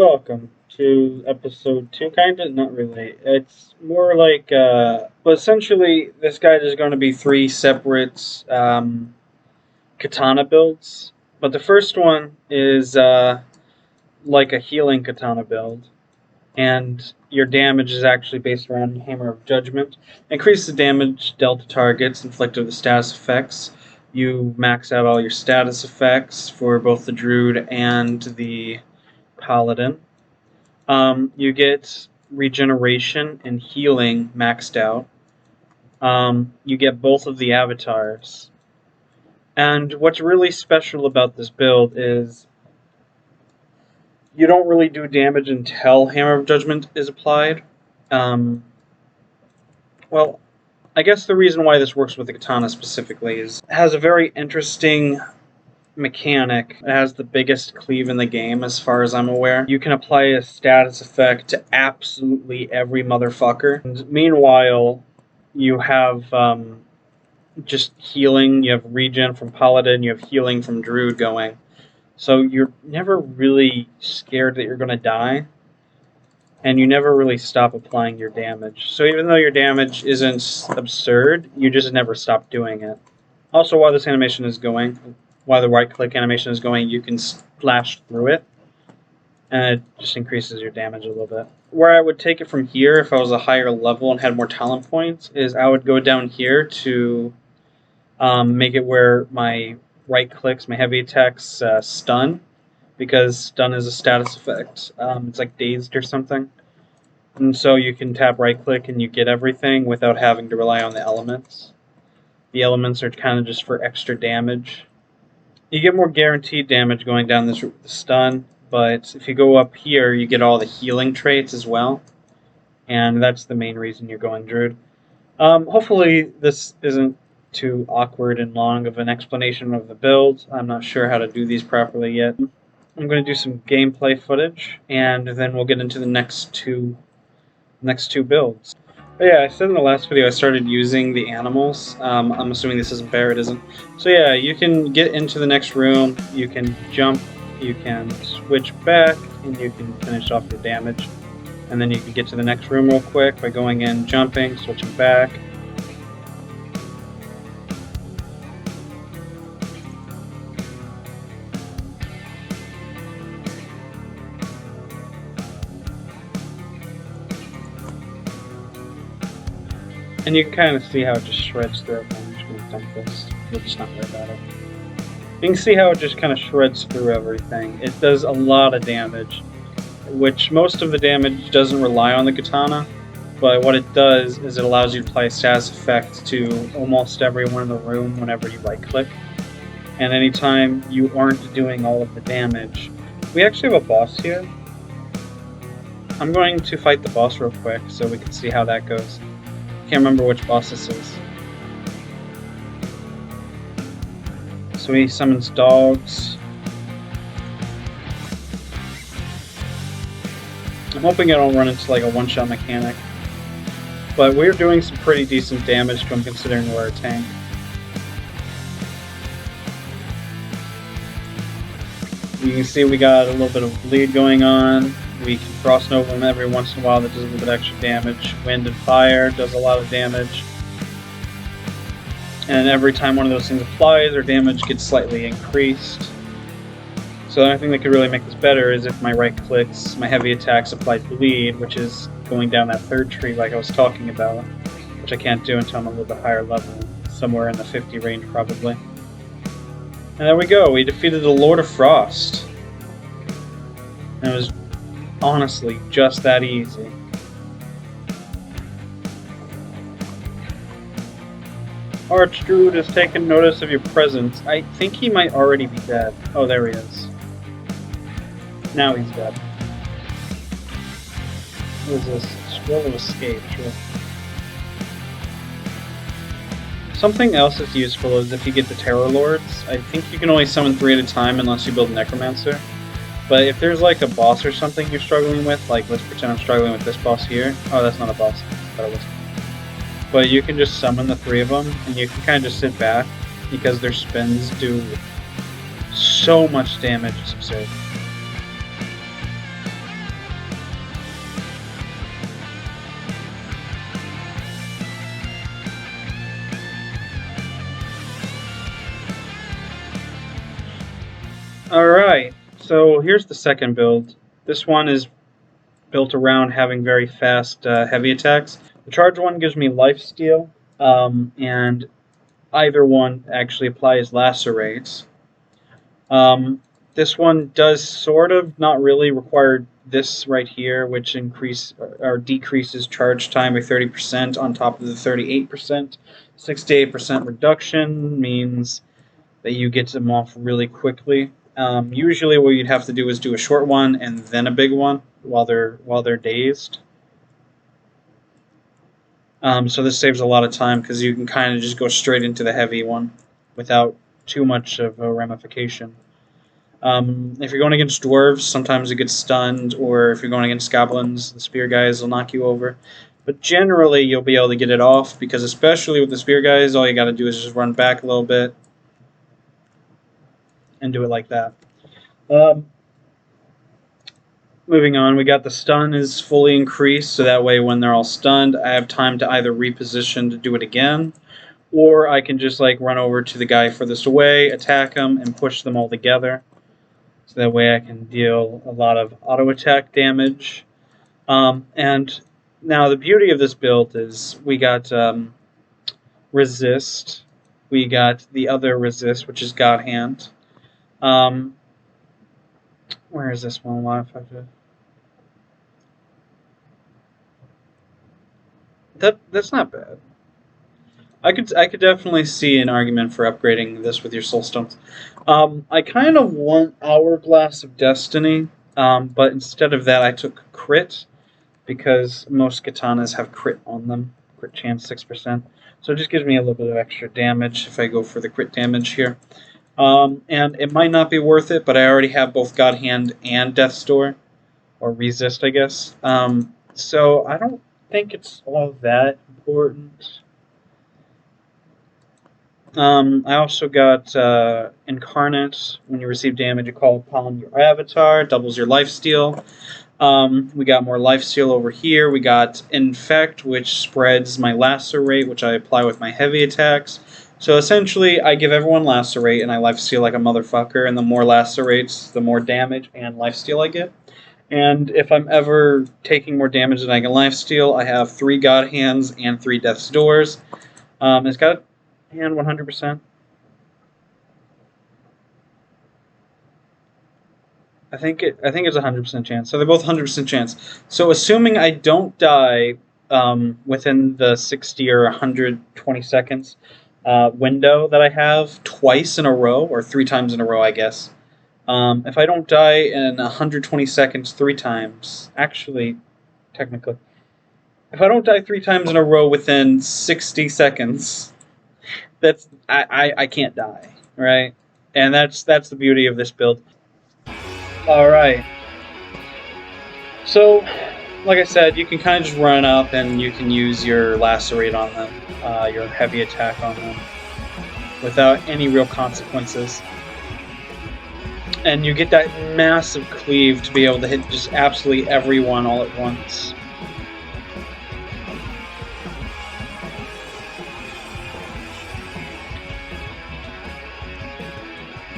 Welcome to episode 2, kinda, not really. It's more like, but essentially, this guide is going to be three separate katana builds. But the first one is like a healing katana build, and your damage is actually based around Hammer of Judgment. Increase the damage dealt to targets inflicted with status effects. You max out all your status effects for both the Druid and the Paladin. You get regeneration and healing maxed out. You get both of the avatars. And what's really special about this build is you don't really do damage until Hammer of Judgment is applied. Well, I guess the reason why this works with the katana specifically is it has a very interesting mechanic. It has the biggest cleave in the game as far as I'm aware. You can apply a status effect to absolutely every motherfucker. And meanwhile, you have just healing, you have regen from Paladin, you have healing from Druid going. So you're never really scared that you're going to die, and you never really stop applying your damage. So even though your damage isn't absurd, you just never stop doing it. Also, while this animation is going, while the right-click animation is going, you can splash through it, and it just increases your damage a little bit. Where I would take it from here, if I was a higher level and had more talent points, is I would go down here to make it where my right-clicks, my heavy attacks, stun, because stun is a status effect. It's like dazed or something. And so you can tap right-click and you get everything without having to rely on the elements. The elements are kind of just for extra damage. You get more guaranteed damage going down this route with the stun, but if you go up here, you get all the healing traits as well. And that's the main reason you're going Druid. Hopefully this isn't too awkward and long of an explanation of the build. I'm not sure how to do these properly yet. I'm going to do some gameplay footage, and then we'll get into the next two builds. But yeah, I said in the last video I started using the animals. I'm assuming this isn't fair, it isn't. So yeah, you can get into the next room, you can jump, you can switch back, and you can finish off your damage. And then you can get to the next room real quick by going in, jumping, switching back. And you can kind of see how it just shreds through everything. I'm just going to dump this. We'll just not worry about it. You can see how it just kind of shreds through everything. It does a lot of damage, which most of the damage doesn't rely on the katana, but what it does is it allows you to apply a status effect to almost everyone in the room whenever you right-click. And anytime you aren't doing all of the damage. We actually have a boss here. I'm going to fight the boss real quick so we can see how that goes. Can't remember which boss this is. So he summons dogs. I'm hoping I don't run into like a one-shot mechanic. But we're doing some pretty decent damage to him considering we're a tank. You can see we got a little bit of bleed going on. We can frost nova him every once in a while, that does a little bit extra damage. Wind and fire does a lot of damage. And every time one of those things applies, our damage gets slightly increased. So the only thing that could really make this better is if my right clicks, my heavy attacks applied bleed, which is going down that third tree like I was talking about, which I can't do until I'm a little bit higher level, somewhere in the 50 range probably. And there we go, we defeated the Lord of Frost. And it was honestly just that easy. Archdruid has taken notice of your presence. I think he might already be dead. Oh, there he is. Now he's dead. What is this? Scroll of Escape, sure. Something else that's useful is if you get the Terror Lords. I think you can only summon 3 at a time unless you build Necromancer. But if there's like a boss or something you're struggling with, like let's pretend I'm struggling with this boss here. Oh, that's not a boss. I thought it was. But you can just summon the 3 of them, and you can kind of just sit back, because their spins do so much damage, it's absurd. Alright, so here's the second build. This one is built around having very fast heavy attacks. The charge one gives me lifesteal, and either one actually applies lacerates. This one does sort of not really require this right here, which increase or decreases charge time by 30% on top of the 38%. 68% reduction means that you get them off really quickly. Usually, what you'd have to do is do a short one and then a big one while they're dazed. So this saves a lot of time because you can kind of just go straight into the heavy one without too much of a ramification. If you're going against dwarves, sometimes you get stunned, or if you're going against goblins, the spear guys will knock you over. But generally, you'll be able to get it off because, especially with the spear guys, all you got to do is just run back a little bit and do it like that. Moving on, we got the stun is fully increased, so that way when they're all stunned, I have time to either reposition to do it again, or I can just like run over to the guy furthest away, attack them, and push them all together. So that way I can deal a lot of auto attack damage. And now the beauty of this build is we got resist, we got the other resist, which is God Hand. Where is this one modified? That's not bad. I could definitely see an argument for upgrading this with your soulstones. I kind of want Hourglass of Destiny, but instead of that, I took crit because most katanas have crit on them. Crit chance 6%, so it just gives me a little bit of extra damage if I go for the crit damage here. And it might not be worth it, but I already have both God Hand and Death's Door, or Resist, I guess. So I don't think it's all that important. I also got Incarnate. When you receive damage, you call upon your avatar, doubles your lifesteal. We got more lifesteal over here. We got Infect, which spreads my Lacerate, which I apply with my heavy attacks. So essentially, I give everyone Lacerate, and I lifesteal like a motherfucker, and the more Lacerates, the more damage and lifesteal I get. And if I'm ever taking more damage than I can lifesteal, I have 3 God Hands and 3 Death's Doors. It's got hand 100%. I think it's 100% chance. So they're both 100% chance. So assuming I don't die within the 60 or 120 seconds window that I have twice in a row, or 3 times in a row, I guess. If I don't die in 120 seconds 3 times, actually, technically, if I don't die 3 times in a row within 60 seconds, I can't die, right? And that's the beauty of this build. All right. So, like I said, you can kind of just run up and you can use your Lacerate on them, your heavy attack on them, without any real consequences. And you get that massive cleave to be able to hit just absolutely everyone all at once.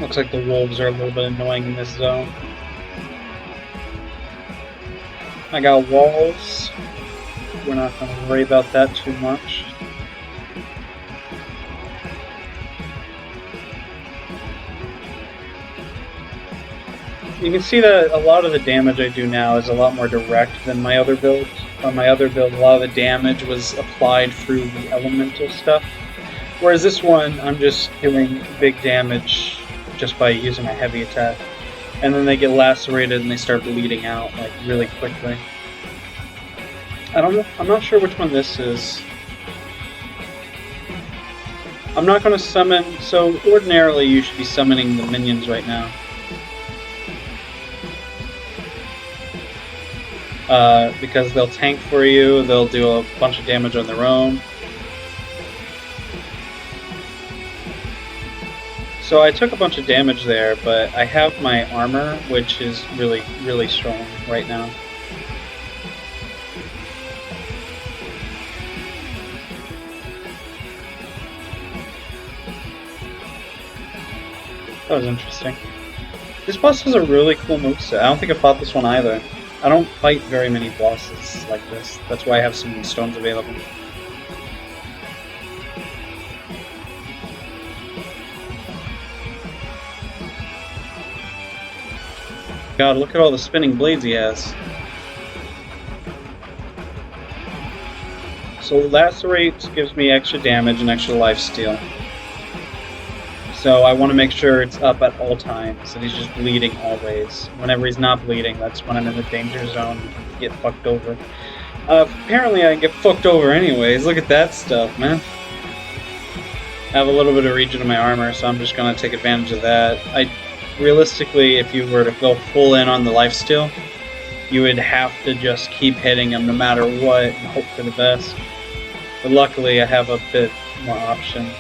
Looks like the wolves are a little bit annoying in this zone. I got walls. We're not going to worry about that too much. You can see that a lot of the damage I do now is a lot more direct than my other build. On my other build, a lot of the damage was applied through the elemental stuff. Whereas this one, I'm just doing big damage just by using a heavy attack. And then they get lacerated and they start bleeding out like really quickly. I'm not sure which one this is. I'm not going to summon, so ordinarily you should be summoning the minions right now. Because they'll tank for you, they'll do a bunch of damage on their own. So I took a bunch of damage there, but I have my armor, which is really, really strong right now. That was interesting. This boss has a really cool moveset. I don't think I fought this one either. I don't fight very many bosses like this. That's why I have some stones available. God, look at all the spinning blades he has. So Lacerate gives me extra damage and extra lifesteal. So I want to make sure it's up at all times, and he's just bleeding always. Whenever he's not bleeding, that's when I'm in the danger zone and get fucked over. Apparently I get fucked over anyways. Look at that stuff, man. I have a little bit of regen in my armor, so I'm just going to take advantage of that. Realistically, if you were to go full in on the lifesteal, you would have to just keep hitting him no matter what and hope for the best. But luckily, I have a bit more options.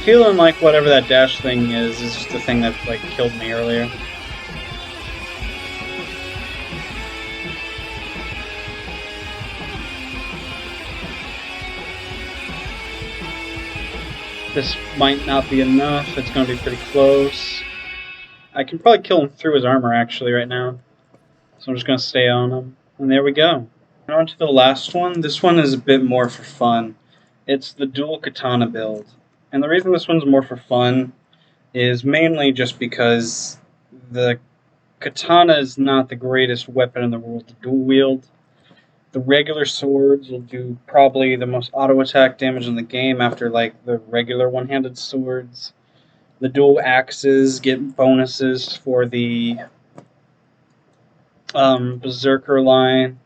Feeling like whatever that dash thing is just the thing that like killed me earlier. This might not be enough. It's going to be pretty close. I can probably kill him through his armor actually right now. So I'm just going to stay on him. And there we go. And on to the last one. This one is a bit more for fun. It's the dual katana build. And the reason this one's more for fun is mainly just because the katana is not the greatest weapon in the world to dual wield. The regular swords will do probably the most auto attack damage in the game after like the regular one-handed swords. The dual axes get bonuses for the berserker line.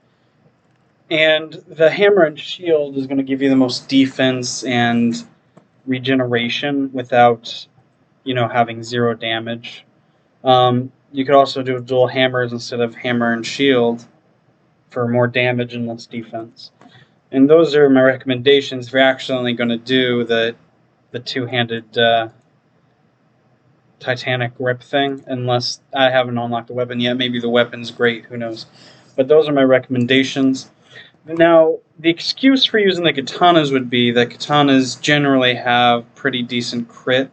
And the hammer and shield is going to give you the most defense and regeneration without, having 0 damage. You could also do dual hammers instead of hammer and shield for more damage and less defense. And those are my recommendations if you're actually only going to do the two-handed Titanic grip thing, unless I haven't unlocked the weapon yet. Maybe the weapon's great, who knows. But those are my recommendations. Now, the excuse for using the katanas would be that katanas generally have pretty decent crit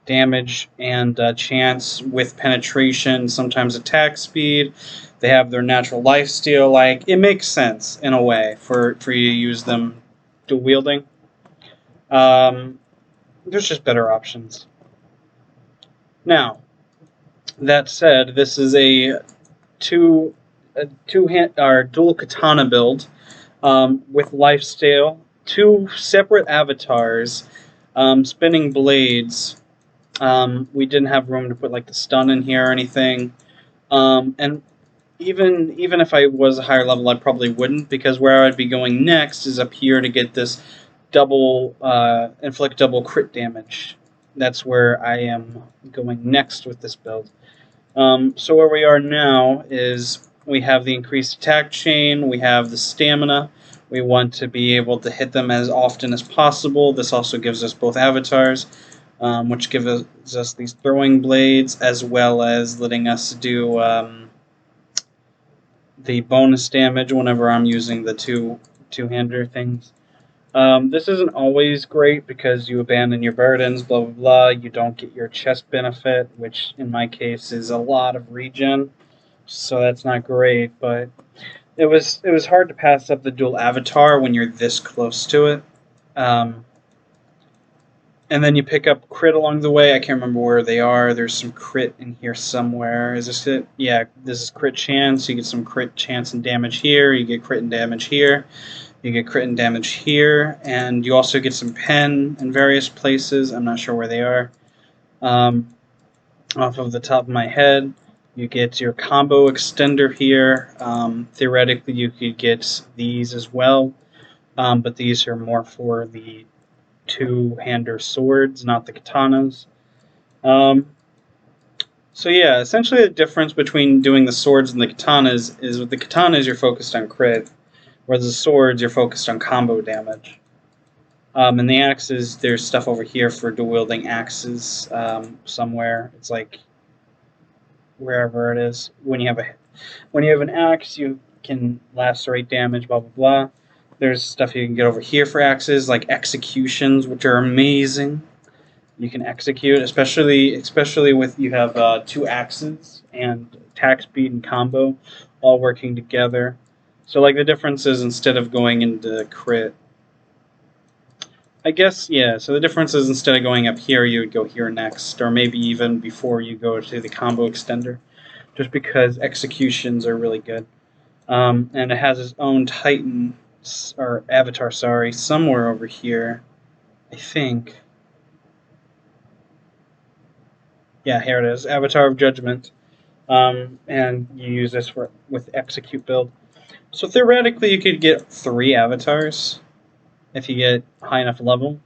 damage and chance with penetration, sometimes attack speed. They have their natural lifesteal. Like, it makes sense in a way for you to use them dual wielding. There's just better options. Now, that said, this is a dual katana build. With lifesteal, 2 separate avatars, spinning blades. We didn't have room to put like the stun in here or anything. And even if I was a higher level, I probably wouldn't, because where I'd be going next is up here to get this inflict double crit damage. That's where I am going next with this build. So where we are now is we have the increased attack chain, we have the stamina. We want to be able to hit them as often as possible. This also gives us both avatars, which gives us these throwing blades, as well as letting us do the bonus damage whenever I'm using the two-hander things. This isn't always great because you abandon your burdens, blah, blah, blah. You don't get your chest benefit, which in my case is a lot of regen. So that's not great, but it was hard to pass up the dual avatar when you're this close to it. And then you pick up crit along the way. I can't remember where they are. There's some crit in here somewhere. Is this it? Yeah, this is crit chance. You get some crit chance and damage here. You get crit and damage here. You get crit and damage here. And you also get some pen in various places. I'm not sure where they are. Off of the top of my head, you get your combo extender here. Theoretically, you could get these as well. But these are more for the two-hander swords, not the katanas. So yeah, essentially the difference between doing the swords and the katanas is with the katanas you're focused on crit, whereas the swords you're focused on combo damage. And the axes, there's stuff over here for dual-wielding axes somewhere. It's like wherever it is. When you have When you have an axe, you can lacerate damage, blah, blah, blah. There's stuff you can get over here for axes, like executions, which are amazing. You can execute, especially with you have 2 axes and attack speed and combo all working together. So like the difference is instead of going into crit, I guess, yeah, so the difference is instead of going up here, you would go here next, or maybe even before you go to the combo extender, just because executions are really good. And it has its own Titan, or Avatar, sorry, somewhere over here, I think. Yeah, here it is, Avatar of Judgment. And you use this with Execute build. So theoretically, you could get 3 avatars if you get high enough level,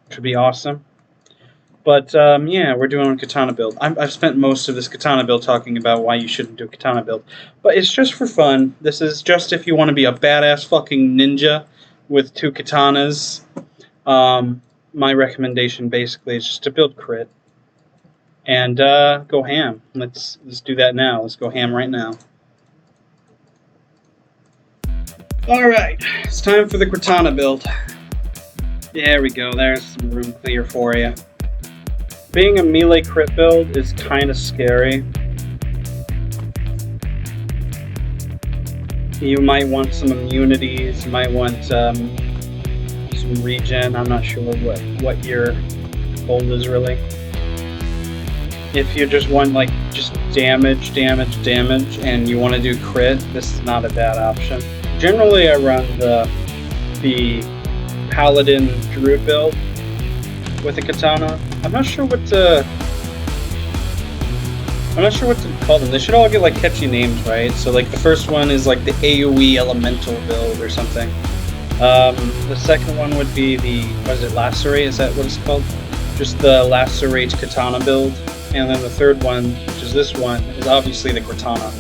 which would be awesome. But yeah, we're doing a katana build. I've spent most of this katana build talking about why you shouldn't do a katana build. But it's just for fun. This is just if you want to be a badass fucking ninja with 2 katanas. My recommendation basically is just to build crit. And go ham. Let's do that now. Let's go ham right now. Alright, it's time for the katana build. There we go, there's some room clear for you. Being a melee crit build is kind of scary. You might want some immunities, you might want some regen. I'm not sure what your goal is really. If you just want like just damage, and you want to do crit, this is not a bad option. Generally, I run the Paladin Druid build with a katana. I'm not sure what to call them. They should all get like catchy names, right? So like the first one is like the AoE Elemental build or something. The second one would be the Lacerate? Is that what it's called? Just the Lacerate katana build. And then the third one, which is this one, is obviously the katana.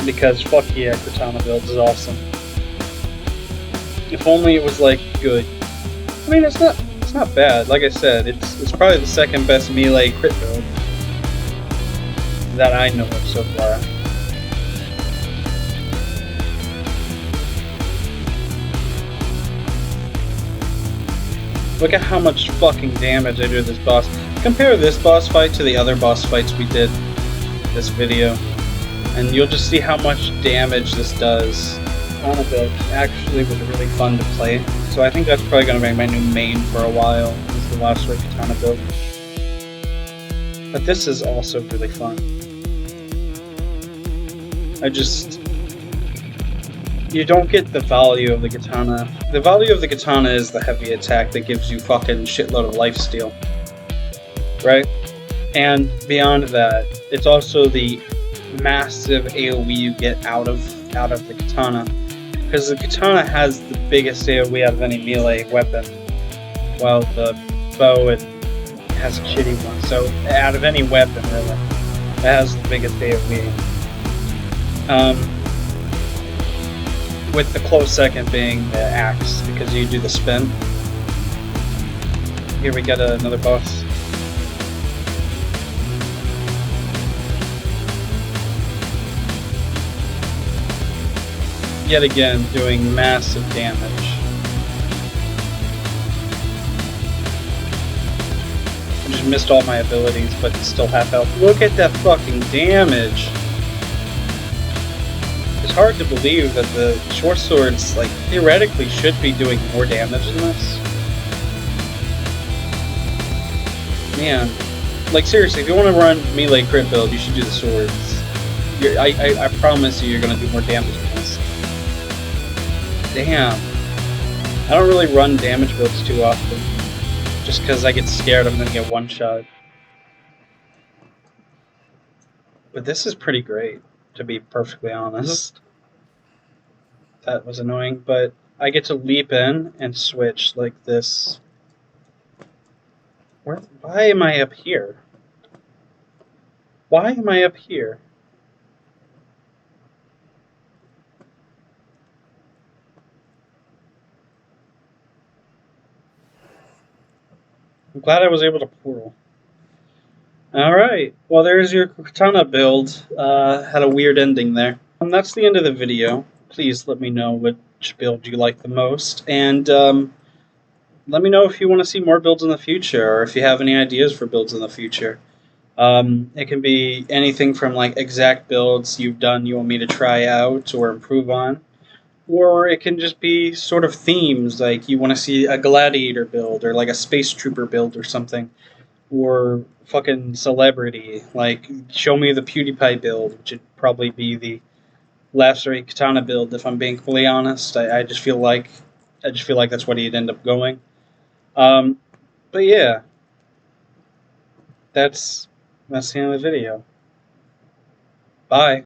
Because fuck yeah, katana builds is awesome. If only it was like good. I mean, it's not bad. Like I said, it's probably the second best melee crit build that I know of so far. Look at how much fucking damage I do to this boss. Compare this boss fight to the other boss fights we did this video, and you'll just see how much damage this does. Katana build actually was really fun to play, so I think that's probably going to be my new main for a while, is the Lacerate Katana build. But this is also really fun. You don't get the value of the katana. The value of the katana is the heavy attack that gives you fucking shitload of lifesteal. Right? And beyond that, it's also the massive AoE you get out of the katana. Because the katana has the biggest AoE out of any melee weapon, while the bow has a shitty one. So out of any weapon, really, it has the biggest AoE. With the close second being the axe, because you do the spin. Here we got another boss. Yet again, doing massive damage. I just missed all my abilities, but it's still half health. Look at that fucking damage! It's hard to believe that the short swords, like, theoretically should be doing more damage than this. Man. Like, seriously, if you want to run melee crit build, you should do the swords. I promise you, you're going to do more damage than this. Damn. I don't really run damage builds too often, just because I get scared I'm going to get one-shot. But this is pretty great, to be perfectly honest. That was annoying, but I get to leap in and switch like this. Why am I up here? Why am I up here? I'm glad I was able to portal. Alright, well there's your katana build. Had a weird ending there. That's the end of the video. Please let me know which build you like the most, and let me know if you want to see more builds in the future, or if you have any ideas for builds in the future. It can be anything from like exact builds you've done you want me to try out or improve on, or it can just be sort of themes, like you want to see a gladiator build or like a space trooper build or something, or fucking celebrity. Like show me the PewDiePie build, which would probably be the last rate katana build. If I'm being fully honest, I just feel like that's what he'd end up going. Um, but yeah, that's the end of the video. Bye.